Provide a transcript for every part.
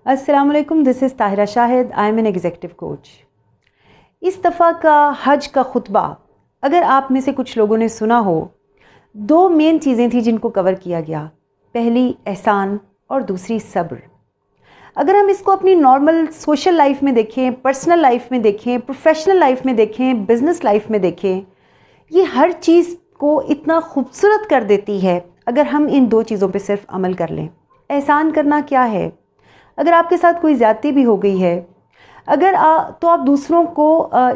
अस्सलाम वालेकुम, this is Tahira Shahid, I am an executive coach. इस दफ़ा का हज का खुतबा अगर आप में से कुछ लोगों ने सुना हो, दो मेन चीज़ें थी जिनको कवर किया गया। पहली एहसान और दूसरी सब्र। अगर हम इसको अपनी नॉर्मल सोशल लाइफ में देखें, पर्सनल लाइफ में देखें, प्रोफेशनल लाइफ में देखें, बिज़नेस लाइफ में देखें, ये हर चीज़ को इतना खूबसूरत कर देती है अगर हम इन दो चीज़ों पे सिर्फ अमल कर लें। एहसान करना क्या है? अगर आपके साथ कोई ज़्यादती भी हो गई है, अगर तो आप दूसरों को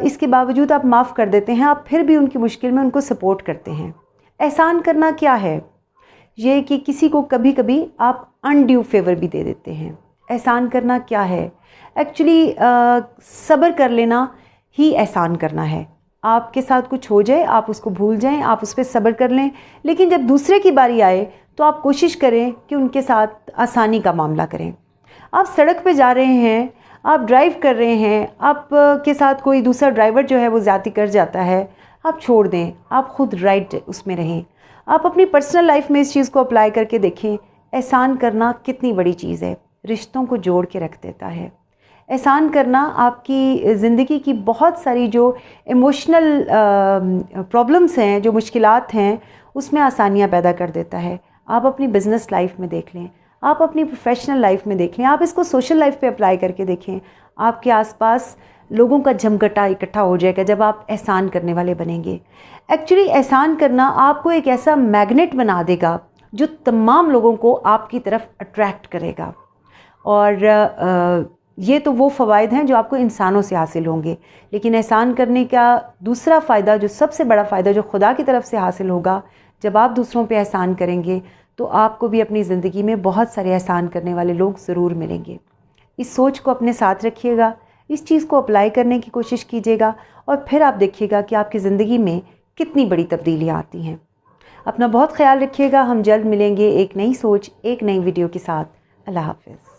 इसके बावजूद आप माफ़ कर देते हैं, आप फिर भी उनकी मुश्किल में उनको सपोर्ट करते हैं। एहसान करना क्या है? ये कि किसी को कभी कभी आप अनड्यू फेवर भी दे देते हैं। एहसान करना क्या है? एक्चुअली सब्र कर लेना ही एहसान करना है। आपके साथ कुछ हो जाए, आप उसको भूल जाएं, आप उस पर सब्र कर लें, लेकिन जब दूसरे की बारी आए तो आप कोशिश करें कि उनके साथ आसानी का मामला करें। आप सड़क पे जा रहे हैं, आप ड्राइव कर रहे हैं, आप के साथ कोई दूसरा ड्राइवर जो है वो ज़्यादती कर जाता है, आप छोड़ दें, आप खुद राइट उसमें रहें। आप अपनी पर्सनल लाइफ में इस चीज़ को अप्लाई करके देखें। एहसान करना कितनी बड़ी चीज़ है, रिश्तों को जोड़ के रख देता है। एहसान करना आपकी ज़िंदगी की बहुत सारी जो इमोशनल प्रॉब्लम्स हैं, जो मुश्किलात हैं, उसमें आसानियाँ पैदा कर देता है। आप अपनी बिज़नेस लाइफ में देख लें, आप अपनी प्रोफेशनल लाइफ में देख लें, आप इसको सोशल लाइफ पे अप्लाई करके देखें। आपके आसपास लोगों का जमघटा इकट्ठा हो जाएगा जब आप एहसान करने वाले बनेंगे। एक्चुअली एहसान करना आपको एक ऐसा मैग्नेट बना देगा जो तमाम लोगों को आपकी तरफ अट्रैक्ट करेगा। और ये तो वो फ़वाइद हैं जो आपको इंसानों से हासिल होंगे, लेकिन एहसान करने का दूसरा फ़ायदा, जो सबसे बड़ा फ़ायदा जो खुदा की तरफ से हासिल होगा, जब आप दूसरों पे एहसान करेंगे तो आपको भी अपनी ज़िंदगी में बहुत सारे एहसान करने वाले लोग ज़रूर मिलेंगे। इस सोच को अपने साथ रखिएगा, इस चीज़ को अप्लाई करने की कोशिश कीजिएगा और फिर आप देखिएगा कि आपकी ज़िंदगी में कितनी बड़ी तब्दीलियाँ आती हैं। अपना बहुत ख्याल रखिएगा। हम जल्द मिलेंगे एक नई सोच, एक नई वीडियो के साथ। अल्लाह हाफ़िज़।